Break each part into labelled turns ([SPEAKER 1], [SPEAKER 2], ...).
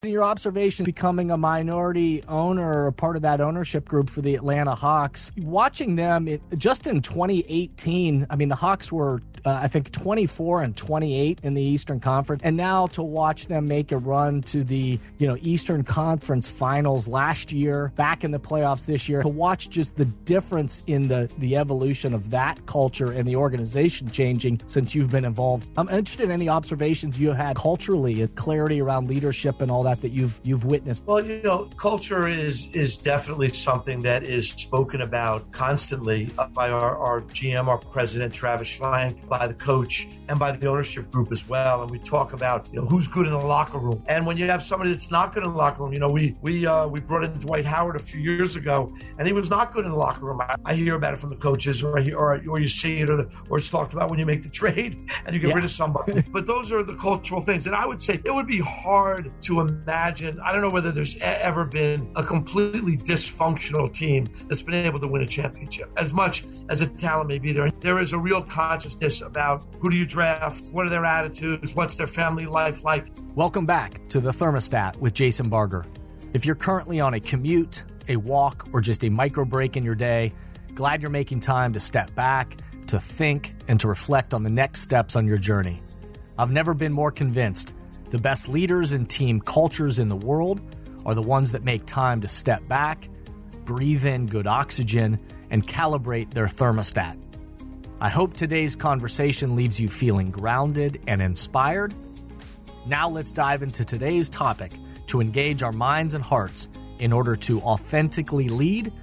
[SPEAKER 1] In your observation, becoming a minority owner or part of that ownership group for the Atlanta Hawks, watching them just in 2018, I mean, the Hawks were, I think, 24-28 in the Eastern Conference. And now to watch them make a run to the, Eastern Conference Finals last year, back in the playoffs this year, to watch just the difference in the evolution of that culture and the organization changing since you've been involved. I'm interested in any observations you had culturally, clarity around leadership and all that you've witnessed.
[SPEAKER 2] Well, culture is definitely something that is spoken about constantly by our GM, our president, Travis Schlank, by the coach, and by the ownership group as well. And we talk about, who's good in the locker room. And when you have somebody that's not good in the locker room, we brought in Dwight Howard a few years ago, and he was not good in the locker room. I hear about it from the coaches, or you see it, or it's talked about when you make the trade and you get rid of somebody. But those are the cultural things. And I would say it would be hard to imagine, I don't know whether there's ever been a completely dysfunctional team that's been able to win a championship. As much as a talent may be there is a real consciousness about who do you draft, what are their attitudes, what's their family life like.
[SPEAKER 1] Welcome back to The Thermostat with Jason Barger. If you're currently on a commute, a walk, or just a micro break in your day, glad you're making time to step back, to think, and to reflect on the next steps on your journey. I've never been more convinced the best leaders and team cultures in the world are the ones that make time to step back, breathe in good oxygen, and calibrate their thermostat. I hope today's conversation leaves you feeling grounded and inspired. Now let's dive into today's topic to engage our minds and hearts in order to authentically lead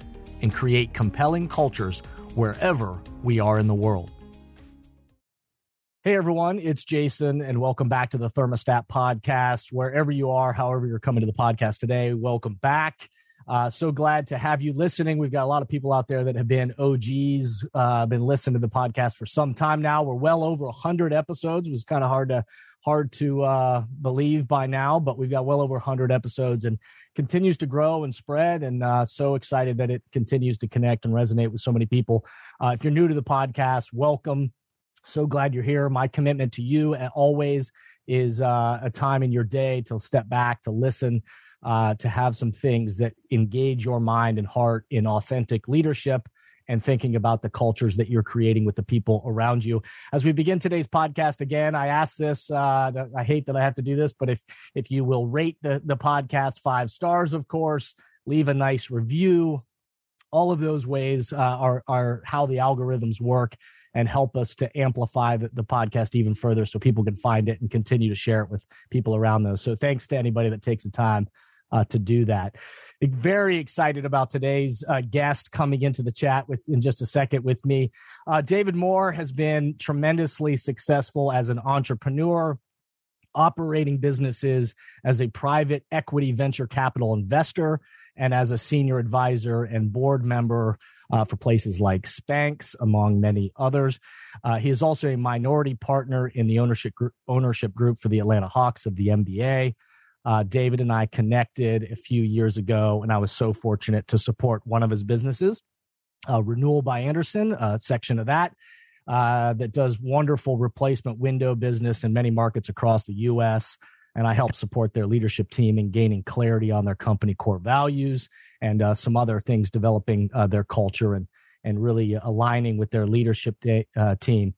[SPEAKER 1] and create compelling cultures wherever we are in the world. Hey everyone, it's Jason and welcome back to the Thermostat Podcast. Wherever you are, however you're coming to the podcast today, welcome back. So glad to have you listening. We've got a lot of people out there that have been OGs, been listening to the podcast for some time now. We're well over 100 episodes. It was kind of hard to believe by now, but we've got well over 100 episodes and continues to grow and spread. And so excited that it continues to connect and resonate with so many people. If you're new to the podcast, welcome. So glad you're here. My commitment to you always is a time in your day to step back, to listen, to have some things that engage your mind and heart in authentic leadership and thinking about the cultures that you're creating with the people around you. As we begin today's podcast, again, I ask this, I hate that I have to do this, but if you will rate the podcast 5 stars, of course, leave a nice review. All of those ways are how the algorithms work and help us to amplify the podcast even further so people can find it and continue to share it with people around those. So thanks to anybody that takes the time to do that. Very excited about today's guest coming into the chat in just a second with me. David Moore has been tremendously successful as an entrepreneur, operating businesses as a private equity venture capital investor, and as a senior advisor and board member for places like Spanx, among many others. He is also a minority partner in the ownership group for the Atlanta Hawks of the NBA. David and I connected a few years ago, and I was so fortunate to support one of his businesses, Renewal by Anderson, a section of that does wonderful replacement window business in many markets across the U.S., and I help support their leadership team in gaining clarity on their company core values and some other things, developing their culture and really aligning with their leadership team.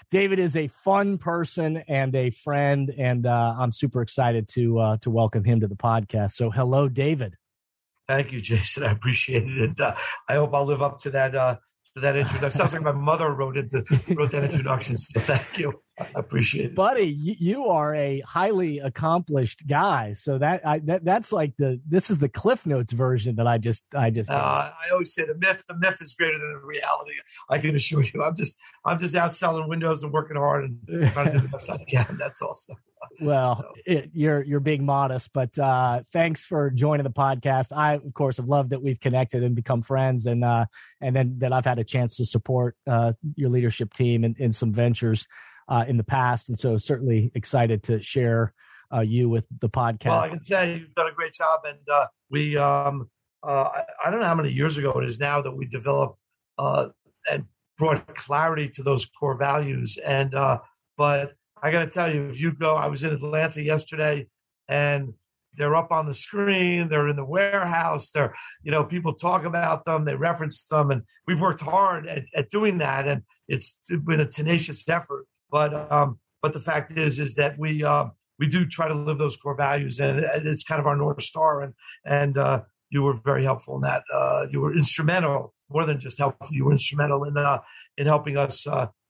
[SPEAKER 1] David is a fun person and a friend, and I'm super excited to welcome him to the podcast. So hello, David.
[SPEAKER 2] Thank you, Jason. I appreciate it. And I hope I'll live up to that introduction. Sounds like my mother wrote that introduction. So thank you. I appreciate it,
[SPEAKER 1] buddy. You are a highly accomplished guy. So that's like this is the Cliff Notes version that I just. I
[SPEAKER 2] always say the myth is greater than the reality. I can assure you. I'm just out selling windows and working hard and trying to do the best I can. That's awesome.
[SPEAKER 1] Well, you're being modest, but thanks for joining the podcast. I, of course, have loved that we've connected and become friends, and then that I've had a chance to support your leadership team in some ventures in the past, and so certainly excited to share you with the podcast.
[SPEAKER 2] Well, I can say you've done a great job, and we I don't know how many years ago it is now that we developed and brought clarity to those core values, but I got to tell you, if you go, I was in Atlanta yesterday, and they're up on the screen, they're in the warehouse, they're, people talk about them, they reference them, and we've worked hard at doing that, and it's been a tenacious effort. But the fact is that we do try to live those core values, and it's kind of our North Star. And you were very helpful in that. You were instrumental, more than just helpful. You were instrumental in helping us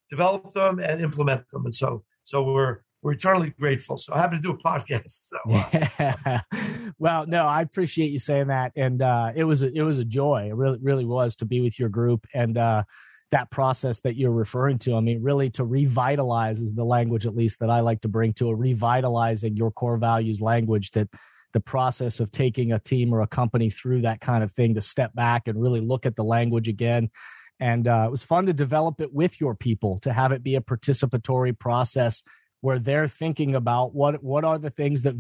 [SPEAKER 2] develop them and implement them. And so we're eternally grateful. So I happen to do a podcast. So
[SPEAKER 1] yeah. Well, no, I appreciate you saying that, and it was a joy. It really was to be with your group, and that process that you're referring to. I mean, really to revitalize is the language, at least that I like to bring to a revitalizing your core values language. That the process of taking a team or a company through that kind of thing, to step back and really look at the language again. And it was fun to develop it with your people, to have it be a participatory process where they're thinking about what are the things that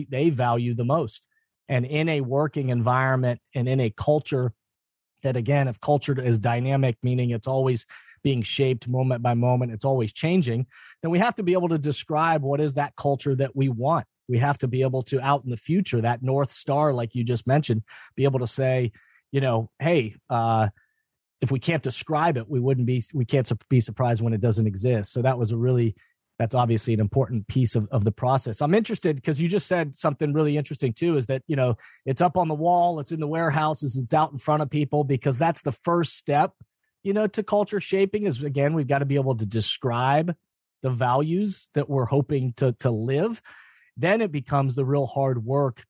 [SPEAKER 1] they value the most. And in a working environment and in a culture that, again, if culture is dynamic, meaning it's always being shaped moment by moment, it's always changing, then we have to be able to describe what is that culture that we want. We have to be able to, out in the future, that North Star, like you just mentioned, be able to say, hey, if we can't describe it, we can't be surprised when it doesn't exist. So that's obviously an important piece of the process. I'm interested because you just said something really interesting too, is that, it's up on the wall, it's in the warehouses, it's out in front of people, because that's the first step, to culture shaping is, again, we've got to be able to describe the values that we're hoping to live. Then it becomes the real hard work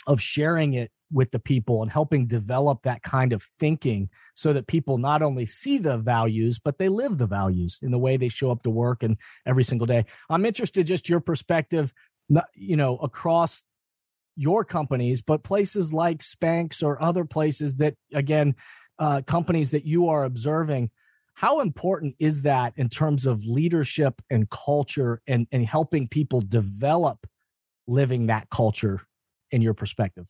[SPEAKER 1] of sharing it with the people and helping develop that kind of thinking so that people not only see the values, but they live the values in the way they show up to work and every single day. I'm interested just your perspective, across your companies, but places like Spanx or other places that, again, companies that you are observing. How important is that in terms of leadership and culture and helping people develop living that culture in your perspective?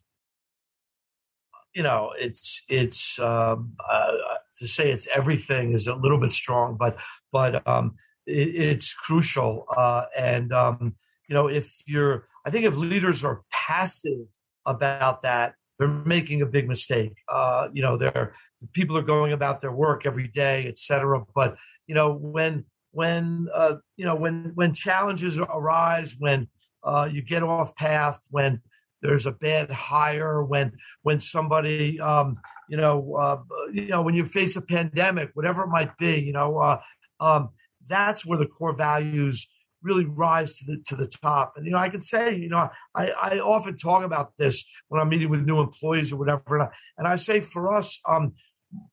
[SPEAKER 2] It's to say it's everything is a little bit strong, but it's crucial. If leaders are passive about that, they're making a big mistake. People are going about their work every day, et cetera. But when challenges arise, when you get off path, when there's a bad hire, when somebody, when you face a pandemic, whatever it might be, that's where the core values really rise to the top. And, I can say, I often talk about this when I'm meeting with new employees or whatever. And I say for us,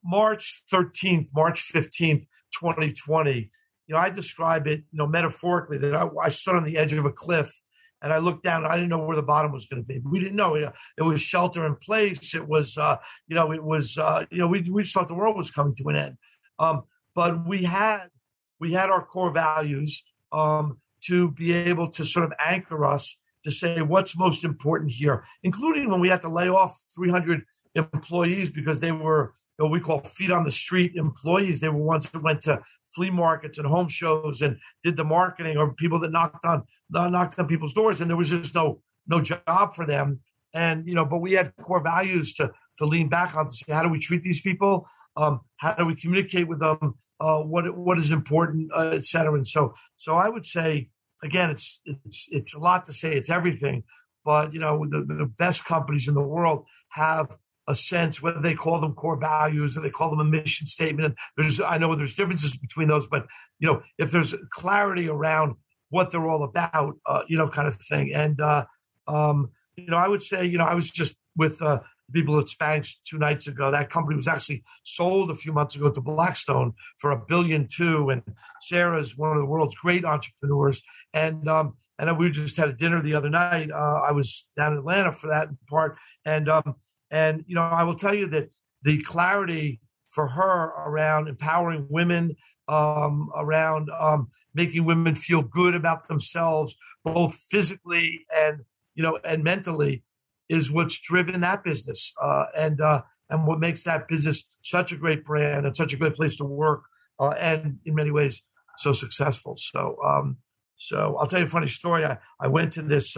[SPEAKER 2] March 15th, 2020, I describe it, metaphorically, that I stood on the edge of a cliff. And I looked down and I didn't know where the bottom was going to be. We didn't know. It was shelter in place. It was, we just thought the world was coming to an end. But we had our core values to be able to sort of anchor us to say what's most important here, including when we had to lay off 300 employees because they were what we call feet on the street employees. They were ones that went to flea markets and home shows and did the marketing, or people that knocked on people's doors, and there was just no job for them. And but we had core values to lean back on, to say, how do we treat these people? How do we communicate with them? What is important, et cetera. And so I would say, again, it's a lot to say. It's everything, but the best companies in the world have a sense, whether they call them core values or they call them a mission statement. I know there's differences between those, but if there's clarity around what they're all about, kind of thing. And I would say, I was just with people at Spanx 2 nights ago. That company was actually sold a few months ago to Blackstone for $1.2 billion. And Sarah's one of the world's great entrepreneurs. And we just had a dinner the other night. I was down in Atlanta for that part. And I will tell you that the clarity for her around empowering women, around making women feel good about themselves, both physically and mentally, is what's driven that business, and what makes that business such a great brand and such a great place to work, and in many ways so successful. So I'll tell you a funny story. I went to this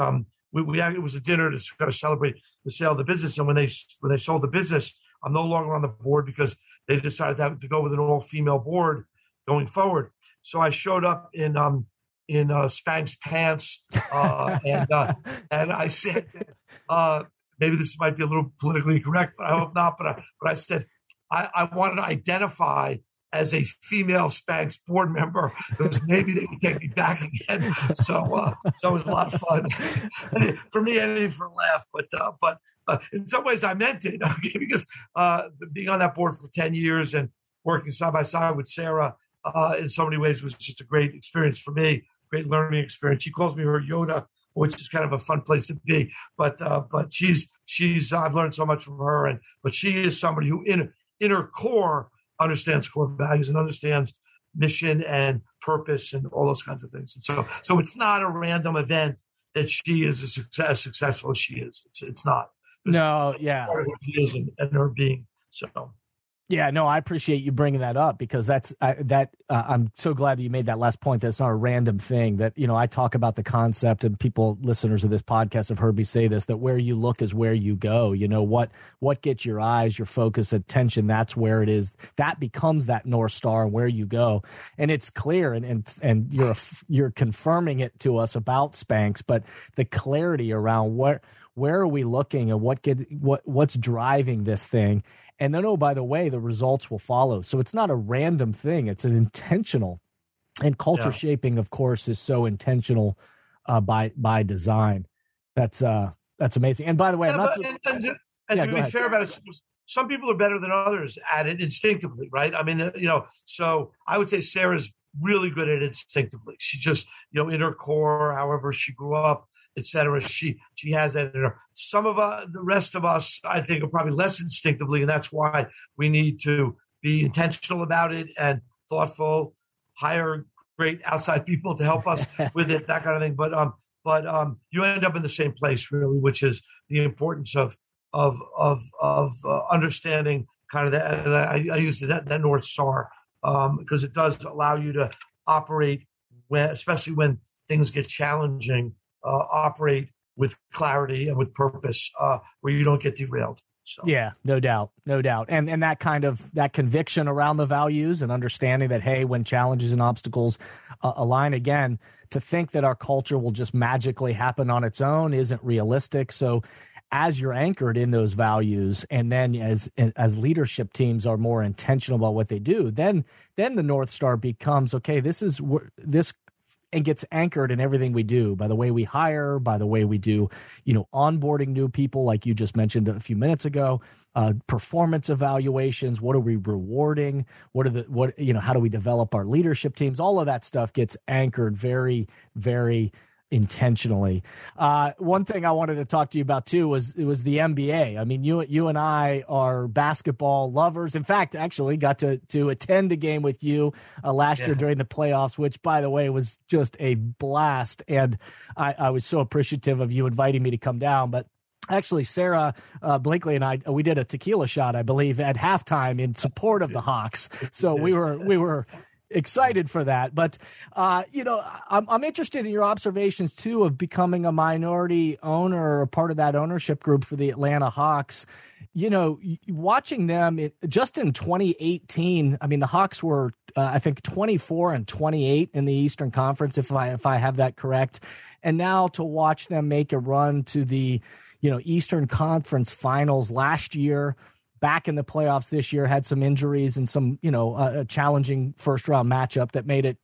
[SPEAKER 2] it was a dinner to kind of celebrate the sale of the business. And when they sold the business, I'm no longer on the board because they decided to go with an all-female board going forward. So I showed up in Spanx pants, and I said, maybe this might be a little politically correct, but I hope not. But I said I wanted to identify as a female Spanx board member because maybe they could take me back again. So it was a lot of fun. For me, anything for a laugh, but in some ways I meant it, okay, because being on that board for 10 years and working side by side with Sarah in so many ways was just a great experience for me, great learning experience. She calls me her Yoda, which is kind of a fun place to be. But she's I've learned so much from her, but she is somebody who in her core understands core values and understands mission and purpose and all those kinds of things. And so it's not a random event that she is as successful as she is. It's not.
[SPEAKER 1] No, yeah.
[SPEAKER 2] Part of who she is and her being. So.
[SPEAKER 1] Yeah, no, I appreciate you bringing that up because I'm so glad that you made that last point. That's not a random thing that, I talk about the concept, and listeners of this podcast have heard me say this, that where you look is where you go. What gets your eyes, your focus, attention, that's where it is. That becomes that North Star and where you go. And it's clear and you're confirming it to us about Spanx, but the clarity around where are we looking and what's driving this thing. And then, by the way, the results will follow. So it's not a random thing. It's an intentional. And culture shaping, of course, is so intentional by design. That's amazing. And by the way,
[SPEAKER 2] to be fair about it, some people are better than others at it instinctively, right? I mean, so I would say Sarah's really good at it instinctively. She just, in her core, however she grew up, etc. She has that in her. Some of the rest of us, I think, are probably less instinctively, and that's why we need to be intentional about it and thoughtful. Hire great outside people to help us with it, that kind of thing. But you end up in the same place, really, which is the importance of understanding kind of that. I use that North Star because it does allow you to operate especially when things get challenging. Operate with clarity and with purpose, where you don't get derailed. So.
[SPEAKER 1] Yeah, no doubt. And that conviction around the values and understanding that, hey, when challenges and obstacles align again, to think that our culture will just magically happen on its own isn't realistic. So as you're anchored in those values, and then as leadership teams are more intentional about what they do, then the North Star becomes, okay, this and gets anchored in everything we do, by the way we hire, by the way we do, onboarding new people, like you just mentioned a few minutes ago, performance evaluations. What are we rewarding? How do we develop our leadership teams? All of that stuff gets anchored very, very intentionally. One thing I wanted to talk to you about too was the NBA. I mean, you and I are basketball lovers. In fact, actually got to attend a game with you last year during the playoffs, which, by the way, was just a blast. And I was so appreciative of you inviting me to come down. But actually, Sarah Blakely and I, we did a tequila shot, I believe, at halftime in support of the Hawks. So we were excited for that. But, I'm interested in your observations, too, of becoming a minority owner or a part of that ownership group for the Atlanta Hawks. Watching them just in 2018, I mean, the Hawks were, I think, 24-28 in the Eastern Conference, if I have that correct. And now to watch them make a run to the, Eastern Conference Finals last year, back in the playoffs this year, had some injuries and some, a challenging first round matchup that made it,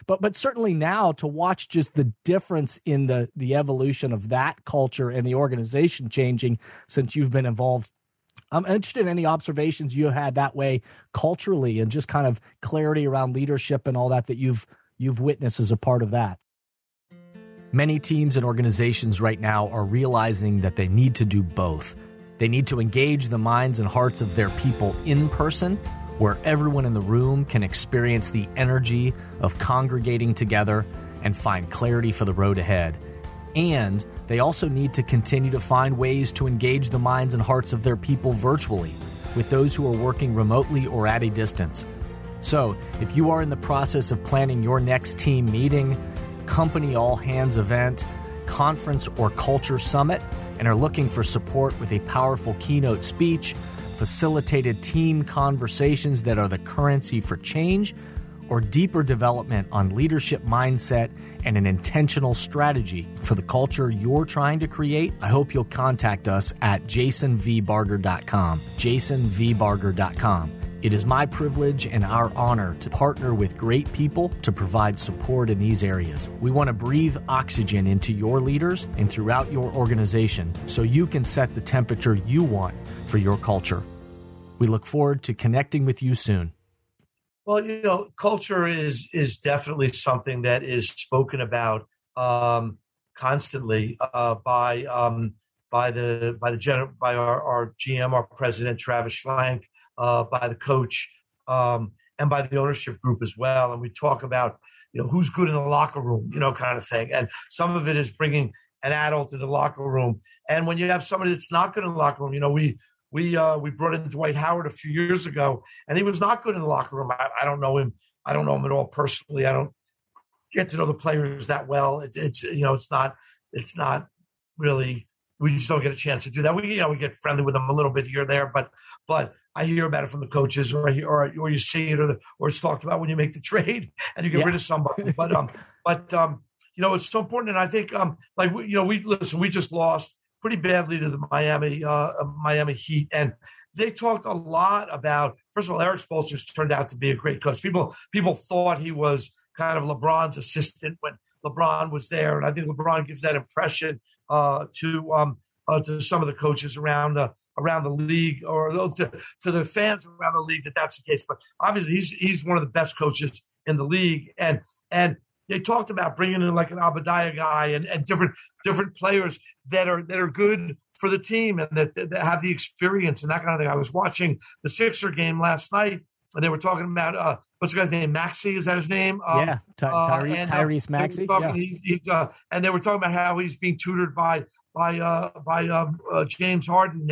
[SPEAKER 1] but certainly now to watch just the difference in the evolution of that culture and the organization changing since you've been involved. I'm interested in any observations you had that way culturally and just kind of clarity around leadership and all that you've witnessed as a part of that. Many teams and organizations right now are realizing that they need to do both. They need to engage the minds and hearts of their people in person, where everyone in the room can experience the energy of congregating together and find clarity for the road ahead. And they also need to continue to find ways to engage the minds and hearts of their people virtually, with those who are working remotely or at a distance. So, if you are in the process of planning your next team meeting, company all-hands event, conference or culture summit and are looking for support with a powerful keynote speech, facilitated team conversations that are the currency for change, or deeper development on leadership mindset and an intentional strategy for the culture you're trying to create, I hope you'll contact us at jasonvbarger.com, jasonvbarger.com. It is my privilege and our honor to partner with great people to provide support in these areas. We want to breathe oxygen into your leaders and throughout your organization so you can set the temperature you want for your culture. We look forward to connecting with you soon.
[SPEAKER 2] Well, culture is definitely something that is spoken about constantly by our GM, our president Travis Schlank, by the coach, and by the ownership group as well. And we talk about who's good in the locker room, kind of thing. And some of it is bringing an adult in the locker room. And when you have somebody that's not good in the locker room, we brought in Dwight Howard a few years ago, and he was not good in the locker room. I don't know him. I don't know him at all personally. I don't get to know the players that well. It's not really. We just don't get a chance to do that. We get friendly with them a little bit here or there, but I hear about it from the coaches, or you see it, or it's talked about when you make the trade and you get rid of somebody. But it's so important, and I think we just lost pretty badly to the Miami Heat, and they talked a lot about. First of all, Eric Spoelstra's turned out to be a great coach. People thought he was kind of LeBron's assistant when LeBron was there, and I think LeBron gives that impression to some of the coaches around the league, or to the fans around the league, that's the case. But obviously, he's one of the best coaches in the league, and they talked about bringing in like an Abadiah guy and different players that are good for the team and that have the experience and that kind of thing. I was watching the Sixer game last night, and they were talking about what's the guy's name? Maxey, is that his name?
[SPEAKER 1] Tyrese Maxey.
[SPEAKER 2] And they were talking about how he's being tutored by James Harden,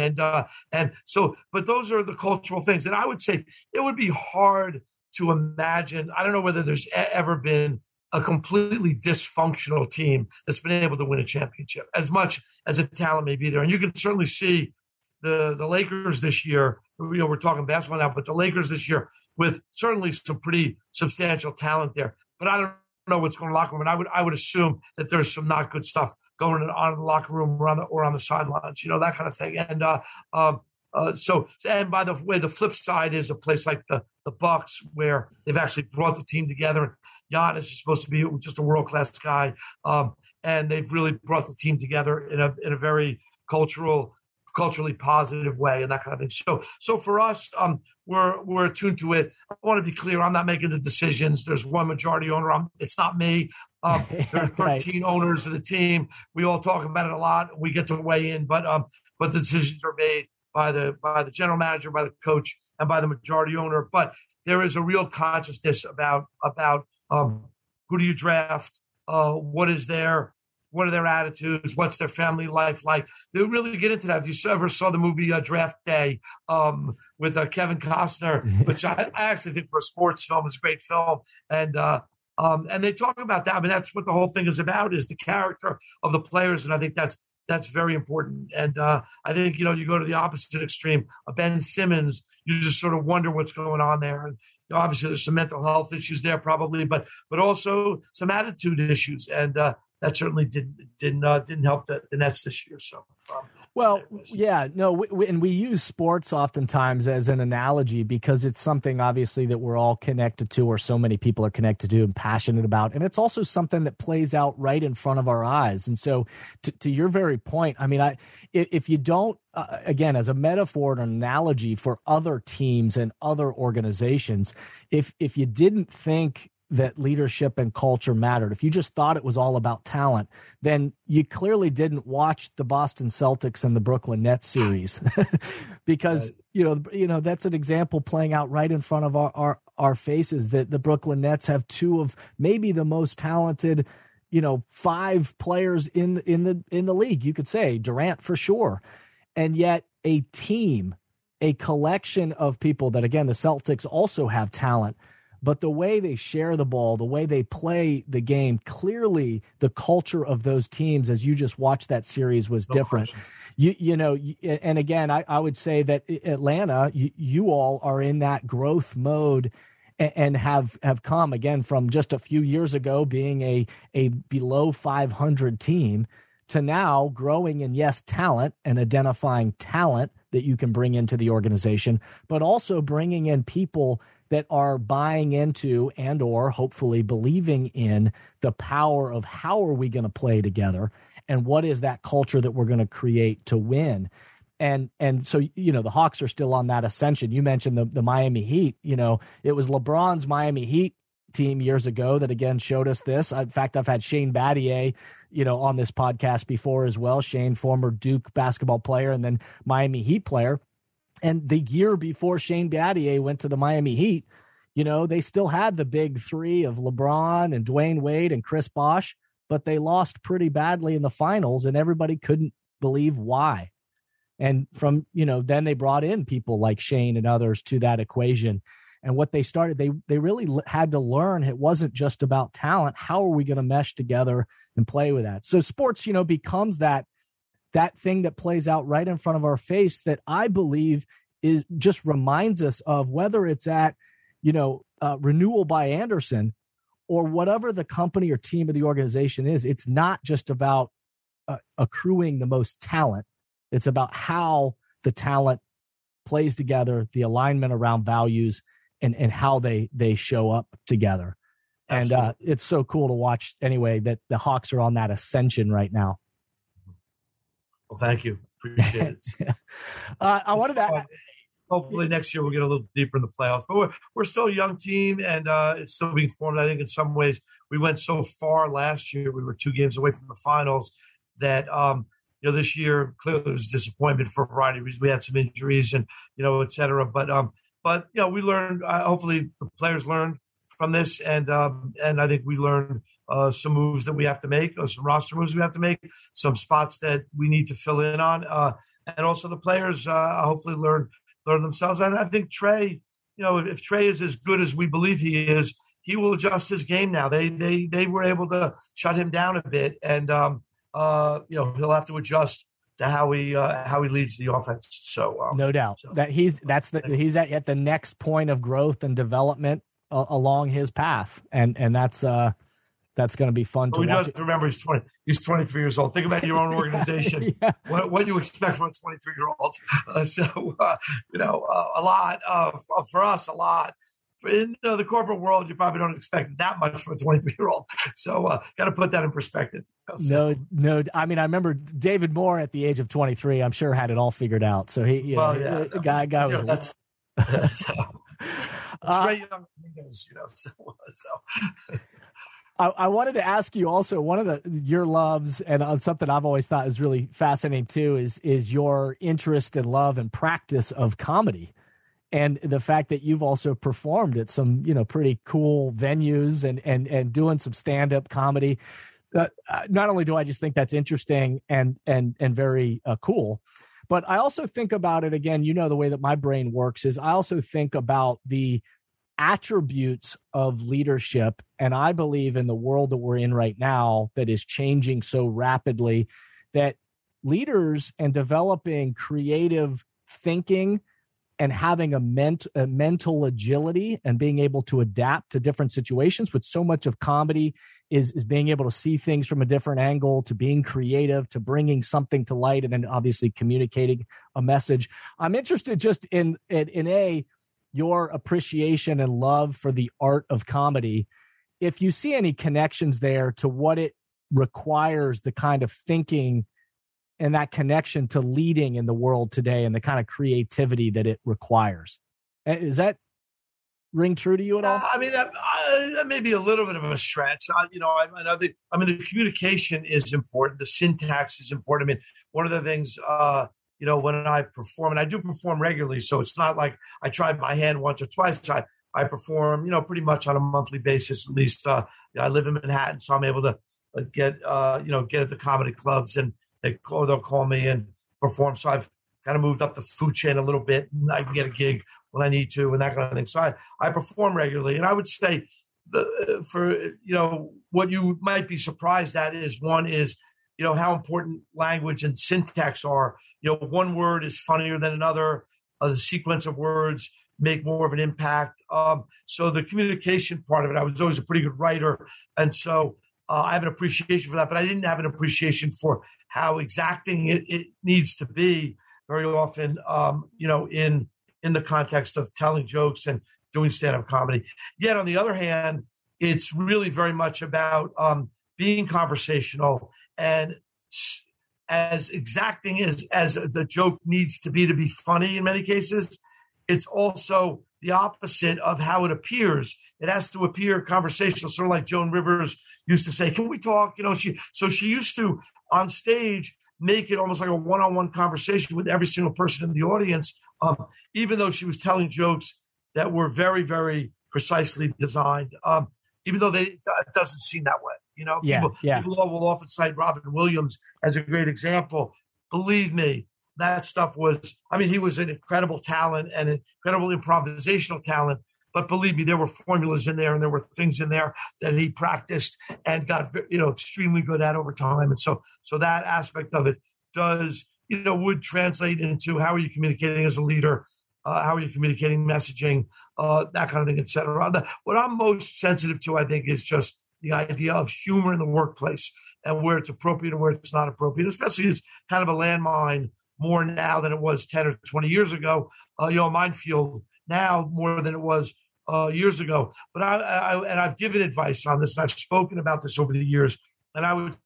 [SPEAKER 2] and so. But those are the cultural things, and I would say it would be hard to imagine. I don't know whether there's ever been a completely dysfunctional team that's been able to win a championship, as much as the talent may be there. And you can certainly see the Lakers this year. We're talking basketball now, but the Lakers this year with certainly some pretty substantial talent there. But I don't know what's going on in the locker room, and I would assume that there's some not good stuff going on in the locker room or on the sidelines, that kind of thing. And and by the way, the flip side is a place like the Bucks, where they've actually brought the team together. Giannis is supposed to be just a world-class guy, and they've really brought the team together in a very culturally positive way, and that kind of thing. So for us, we're attuned to it. I want to be clear: I'm not making the decisions. There's one majority owner. It's not me. There are 13 owners of the team. We all talk about it a lot. We get to weigh in, but the decisions are made by the general manager, by the coach, and by the majority owner. But there is a real consciousness about who do you draft, what are their attitudes, what's their family life like. They really get into that. If you ever saw the movie Draft Day with Kevin Costner, which I actually think for a sports film is a great film, and they talk about that. I mean, that's what the whole thing is about, is the character of the players, and I think that's very important. And I think, you go to the opposite extreme, Ben Simmons, you just sort of wonder what's going on there. And obviously there's some mental health issues there probably, but also some attitude issues. And that certainly didn't help the Nets this year. So,
[SPEAKER 1] and we use sports oftentimes as an analogy because it's something obviously that we're all connected to, or so many people are connected to and passionate about. And it's also something that plays out right in front of our eyes. And so to your very point, I mean, if you don't, again, as a metaphor and an analogy for other teams and other organizations, if you didn't think that leadership and culture mattered, if you just thought it was all about talent, then you clearly didn't watch the Boston Celtics and the Brooklyn Nets series because, that's an example playing out right in front of our faces, that the Brooklyn Nets have two of maybe the most talented, 5 players in the league, you could say, Durant for sure. And yet a collection of people that, again, the Celtics also have talent, but the way they share the ball, the way they play the game, clearly the culture of those teams, as you just watched that series, was different. And again, I would say that Atlanta, you all are in that growth mode and have come again from just a few years ago being a below 500 team to now growing in, yes, talent and identifying talent that you can bring into the organization, but also bringing in people that are buying into and or hopefully believing in the power of how are we going to play together and what is that culture that we're going to create to win. And so, the Hawks are still on that ascension. You mentioned the Miami Heat. It was LeBron's Miami Heat team years ago that again showed us this. In fact, I've had Shane Battier, on this podcast before as well. Shane, former Duke basketball player and then Miami Heat player. And the year before Shane Battier went to the Miami Heat, they still had the big three of LeBron and Dwayne Wade and Chris Bosh, but they lost pretty badly in the finals and everybody couldn't believe why. And from, then they brought in people like Shane and others to that equation. And what they started, they really had to learn it wasn't just about talent. How are we going to mesh together and play with that? So sports, becomes that thing that plays out right in front of our face that I believe is just reminds us of whether it's at, Renewal by Anderson or whatever the company or team of the organization is. It's not just about accruing the most talent. It's about how the talent plays together, the alignment around values and how they show up together. Absolutely. And it's so cool to watch anyway that the Hawks are on that ascension right now.
[SPEAKER 2] Well, thank you. Appreciate it.
[SPEAKER 1] I wanted to.
[SPEAKER 2] Hopefully next year we'll get a little deeper in the playoffs. But we're still a young team, and it's still being formed. I think in some ways we went so far last year. We were 2 games away from the finals that this year clearly it was a disappointment for a variety of reasons. We had some injuries and et cetera. But we learned. Hopefully the players learned from this, and I think we learned some moves that we have to make, some roster moves we have to make, some spots that we need to fill in on, and also the players hopefully learn themselves. And I think Trey, if Trey is as good as we believe he is, he will adjust his game now. They were able to shut him down a bit, and he'll have to adjust to how he leads the offense. So
[SPEAKER 1] no doubt that he's at the next point of growth and development along his path, and that's going to be fun to watch.
[SPEAKER 2] Remember, he's 23 years old. Think about your own organization. Yeah. What you expect from a 23-year-old. A lot for us, a lot. In the corporate world, you probably don't expect that much from a 23-year-old. So got to put that in perspective.
[SPEAKER 1] No. I mean, I remember David Moore at the age of 23. I'm sure had it all figured out. So he, guy was. Very young windows, I wanted to ask you also, one of your loves and something I've always thought is really fascinating too is your interest and love and practice of comedy, and the fact that you've also performed at some pretty cool venues and doing some stand-up comedy. Not only do I just think that's interesting and very cool, but I also think about it again. The way that my brain works is I also think about the attributes of leadership. And I believe in the world that we're in right now that is changing so rapidly that leaders and developing creative thinking and having a mental agility and being able to adapt to different situations, with so much of comedy is being able to see things from a different angle, to being creative, to bringing something to light, and then obviously communicating a message. I'm interested just in your appreciation and love for the art of comedy, if you see any connections there to what it requires, the kind of thinking and that connection to leading in the world today and the kind of creativity that it requires. Is that ring true to you at all?
[SPEAKER 2] I mean, that may be a little bit of a stretch. The communication is important. The syntax is important. I mean, one of the things, when I perform, and I do perform regularly, so it's not like I tried my hand once or twice. I perform, pretty much on a monthly basis, at least. I live in Manhattan, so I'm able to get at the comedy clubs, and they'll call me and perform. So kind of moved up the food chain a little bit, and I can get a gig when I need to and that kind of thing. So I perform regularly. And I would say what you might be surprised at is one is, how important language and syntax are. One word is funnier than another. The sequence of words make more of an impact. So the communication part of it, I was always a pretty good writer. And so I have an appreciation for that, but I didn't have an appreciation for how exacting it needs to be very often, in the context of telling jokes and doing stand-up comedy. Yet on the other hand, it's really very much about being conversational, and as exacting as the joke needs to be funny in many cases, it's also the opposite of how it appears. It has to appear conversational, sort of like Joan Rivers used to say, "Can we talk?" She used to, on stage, make it almost like a one-on-one conversation with every single person in the audience, even though she was telling jokes that were very, very precisely designed, even though it doesn't seem that way. People will often cite Robin Williams as a great example. Believe me, that stuff he was an incredible talent and an incredible improvisational talent. But believe me, there were formulas in there and there were things in there that he practiced and got, extremely good at over time. And so that aspect of it would translate into how are you communicating as a leader, how are you communicating messaging, that kind of thing, et cetera. What I'm most sensitive to, I think, is just the idea of humor in the workplace and where it's appropriate and where it's not appropriate, especially as kind of a landmine more now than it was 10 or 20 years ago, a minefield now more than it was years ago. But I've given advice on this, and I've spoken about this over the years, and I would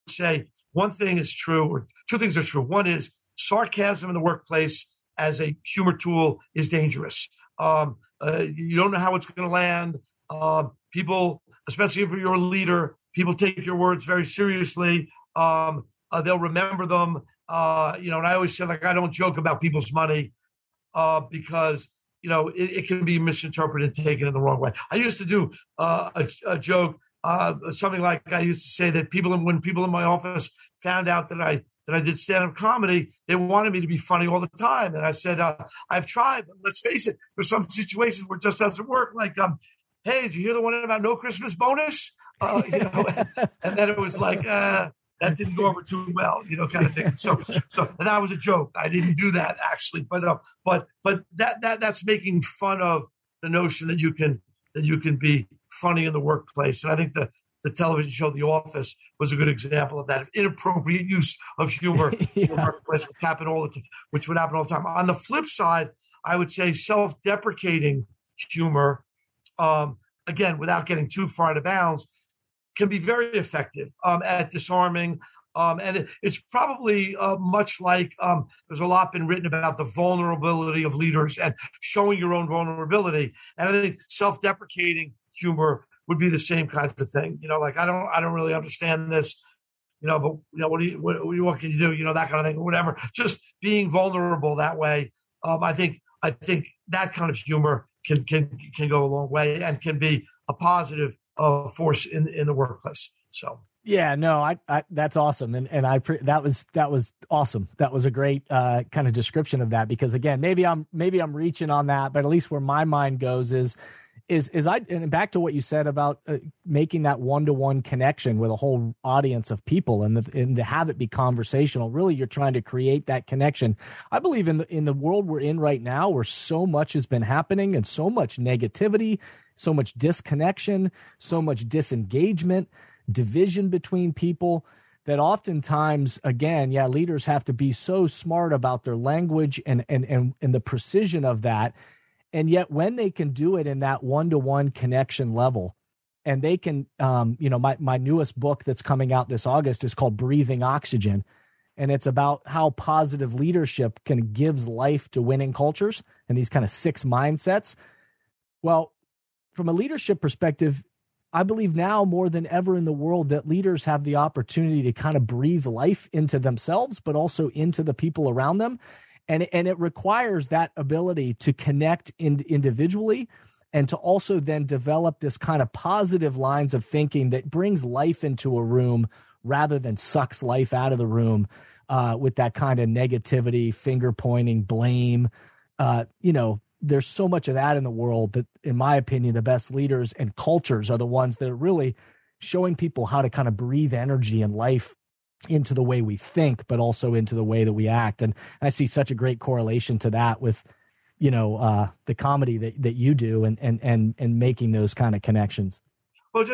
[SPEAKER 2] say one thing is true, or two things are true. One is sarcasm in the workplace as a humor tool is dangerous. You don't know how it's going to land. People, especially if you're a leader, people take your words very seriously. They'll remember them. And I always say, I don't joke about people's money because, it can be misinterpreted and taken in the wrong way. I used to do a joke, something like I used to say that when people in my office found out that I did stand-up comedy, they wanted me to be funny all the time. And I said, I've tried, but let's face it, there's some situations where it just doesn't work. Like, hey, did you hear the one about no Christmas bonus? And then it was like, that didn't go over too well, kind of thing. So that was a joke. I didn't do that actually, but that's making fun of the notion that you can be funny in the workplace. And I think the television show The Office was a good example of that, inappropriate use of humor in the workplace, which would happen all the time. On the flip side, I would say self-deprecating humor, again, without getting too far out of bounds, can be very effective at disarming. And it's probably much like there's a lot been written about the vulnerability of leaders and showing your own vulnerability. And I think self-deprecating humor would be the same kinds of thing. I don't really understand this, but what can you do? That kind of thing, or whatever. Just being vulnerable that way. I think that kind of humor can go a long way and can be a positive force in the workplace. So
[SPEAKER 1] yeah, no, I that's awesome, and that was awesome. That was a great kind of description of that, because again, maybe I'm reaching on that, but at least where my mind goes is and back to what you said about making that one-to-one connection with a whole audience of people, and to have it be conversational. Really, you're trying to create that connection. I believe in the world we're in right now, where so much has been happening and so much negativity, so much disconnection, so much disengagement, division between people, that oftentimes, again, leaders have to be so smart about their language and the precision of that. And yet when they can do it in that one-to-one connection level, and they can, my newest book that's coming out this August is called Breathing Oxygen. And it's about how positive leadership gives life to winning cultures and these kind of 6 mindsets. Well, from a leadership perspective, I believe now more than ever in the world that leaders have the opportunity to kind of breathe life into themselves, but also into the people around them. And it requires that ability to connect individually, and to also then develop this kind of positive lines of thinking that brings life into a room rather than sucks life out of the room with that kind of negativity, finger pointing, blame. There's so much of that in the world that, in my opinion, the best leaders and cultures are the ones that are really showing people how to kind of breathe energy and life into the way we think, but also into the way that we act. And I see such a great correlation to that with, the comedy that you do and making those kind of connections.
[SPEAKER 2] Well,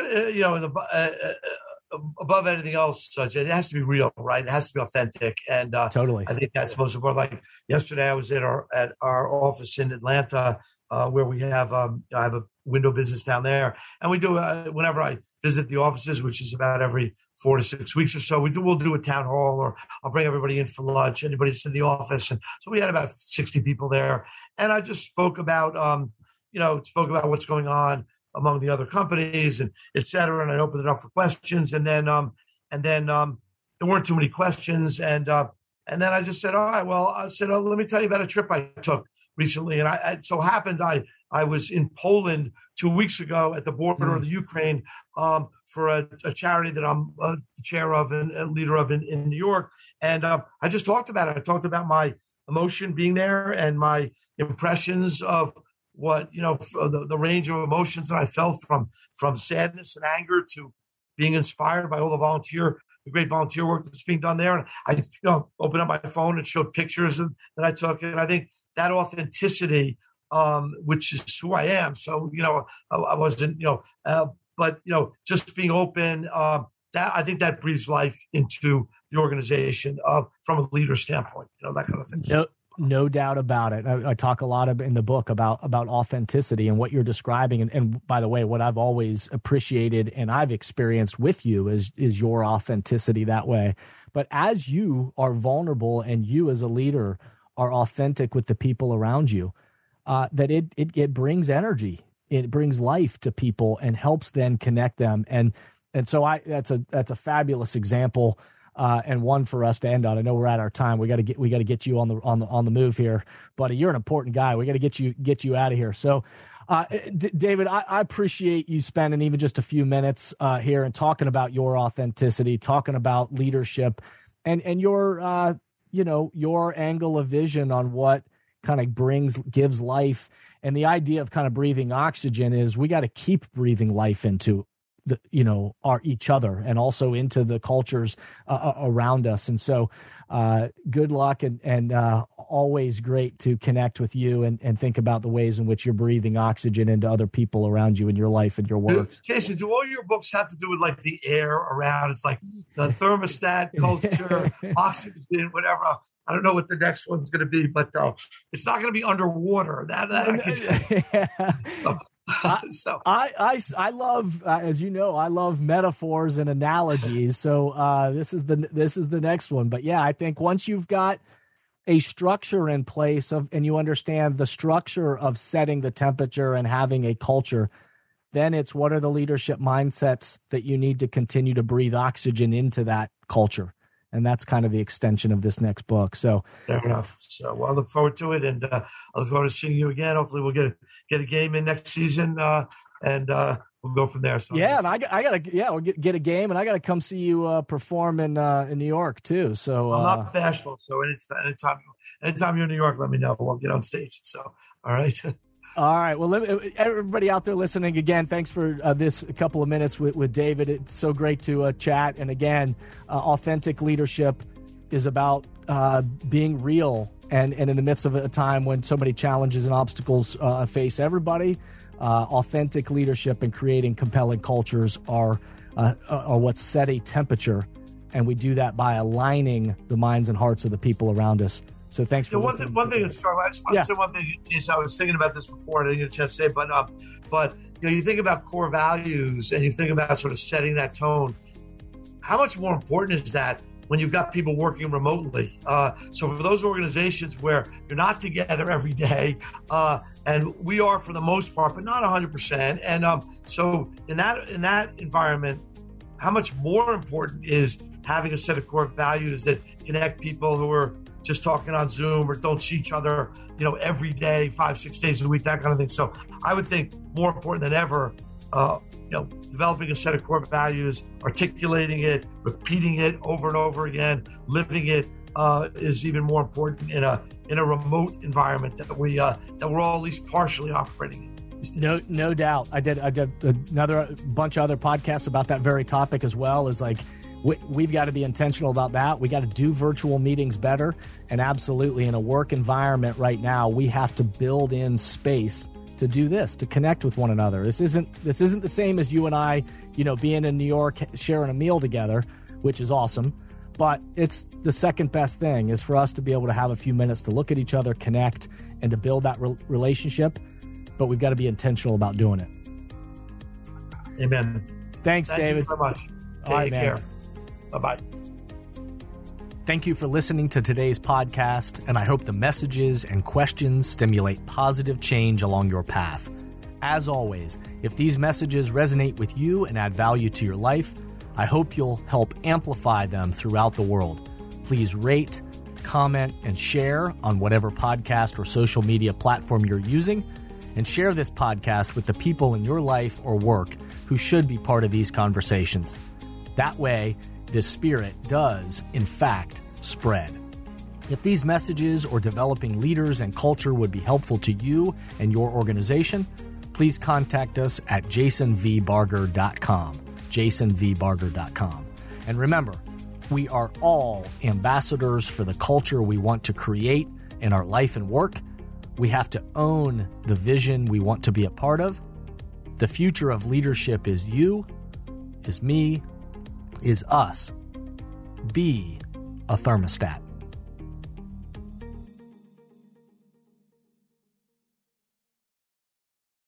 [SPEAKER 2] above anything else, it has to be real, right? It has to be authentic, and
[SPEAKER 1] totally.
[SPEAKER 2] I think that's most important. Like yesterday, I was at our office in Atlanta, where we have I have a window business down there, and we do whenever I visit the offices, which is about every 4 to 6 weeks or so. We'll do a town hall, or I'll bring everybody in for lunch. Anybody that's in the office, and so we had about 60 people there, and I just spoke about what's going on among the other companies and et cetera. And I opened it up for questions. And then there weren't too many questions. And then I just said, all right, well, I said, let me tell you about a trip I took recently. And it so happened I was in Poland 2 weeks ago at the border of the Ukraine for a charity that I'm the chair of and a leader of in New York. And I just talked about it. I talked about my emotion being there and my impressions of what, the range of emotions that I felt from sadness and anger to being inspired by all the great volunteer work that's being done there. And I, opened up my phone and showed pictures that I took. And I think that authenticity, which is who I am. So, I wasn't, but, just being open, that I think that breathes life into the organization from a leader standpoint, that kind of thing.
[SPEAKER 1] No doubt about it. I talk a lot in the book about authenticity and what you're describing. And by the way, what I've always appreciated and I've experienced with you is your authenticity that way. But as you are vulnerable and you as a leader are authentic with the people around you, that it brings energy, it brings life to people and helps then connect them. And so that's a fabulous example. And one for us to end on. I know we're at our time. We got to get you on the move here, buddy. You're an important guy. We got to get you out of here. So, David, I appreciate you spending even just a few minutes here and talking about your authenticity, talking about leadership, and your your angle of vision on what kind of gives life. And the idea of kind of breathing oxygen is we got to keep breathing life into each other and also into the cultures around us. And so good luck and always great to connect with you and think about the ways in which you're breathing oxygen into other people around you in your life and your work.
[SPEAKER 2] Casey, do all your books have to do with like the air around? It's like the thermostat culture, oxygen, whatever. I don't know what the next one's going to be, but it's not going to be underwater. That I can I love, as you know, I love metaphors and analogies. So this is the next one. But yeah, I think once you've got a structure in place and you understand the structure of setting the temperature and having a culture, then it's what are the leadership mindsets that you need to continue to breathe oxygen into that culture. And that's kind of the extension of this next book. So fair enough. So I look forward to it, and I look forward to seeing you again. Hopefully, we'll get a game in next season, and we'll go from there. So
[SPEAKER 1] yeah, and we'll get a game, and I got to come see you perform in New York too. So
[SPEAKER 2] I'm not bashful. So anytime you're in New York, let me know. We'll get on stage. So all right.
[SPEAKER 1] All right. Well, everybody out there listening, again, thanks for this couple of minutes with David. It's so great to chat. And again, authentic leadership is about being real. And in the midst of a time when so many challenges and obstacles face everybody, authentic leadership and creating compelling cultures are what set a temperature. And we do that by aligning the minds and hearts of the people around us. So thanks for listening.
[SPEAKER 2] One thing, I just want to say one thing. I was thinking about this before. I didn't get a chance to say, but you think about core values and you think about sort of setting that tone. How much more important is that when you've got people working remotely? So for those organizations where you're not together every day, and we are for the most part, but not 100%. And so in that environment, how much more important is having a set of core values that connect people who are just talking on Zoom or don't see each other, every day, 5-6 days a week, that kind of thing. So I would think more important than ever, developing a set of core values, articulating it, repeating it over and over again, living it, is even more important in a remote environment that we're all at least partially operating in.
[SPEAKER 1] No doubt. I did another bunch of other podcasts about that very topic as well. Is like we've got to be intentional about that. We got to do virtual meetings better, and absolutely in a work environment right now, we have to build in space to do this, to connect with one another. This isn't the same as you and I, being in New York sharing a meal together, which is awesome. But it's the second best thing is for us to be able to have a few minutes to look at each other, connect, and to build that relationship. But we've got to be intentional about doing it.
[SPEAKER 2] Amen.
[SPEAKER 1] Thanks, David.
[SPEAKER 2] Thank you very much. Take care. Bye-bye.
[SPEAKER 1] Thank you for listening to today's podcast, and I hope the messages and questions stimulate positive change along your path. As always, if these messages resonate with you and add value to your life, I hope you'll help amplify them throughout the world. Please rate, comment, and share on whatever podcast or social media platform you're using, and share this podcast with the people in your life or work who should be part of these conversations. That way, this spirit does, in fact, spread. If these messages or developing leaders and culture would be helpful to you and your organization, please contact us at jasonvbarger.com, jasonvbarger.com. And remember, we are all ambassadors for the culture we want to create in our life and work. We have to own the vision we want to be a part of. The future of leadership is you, is me, is us. Be a thermostat.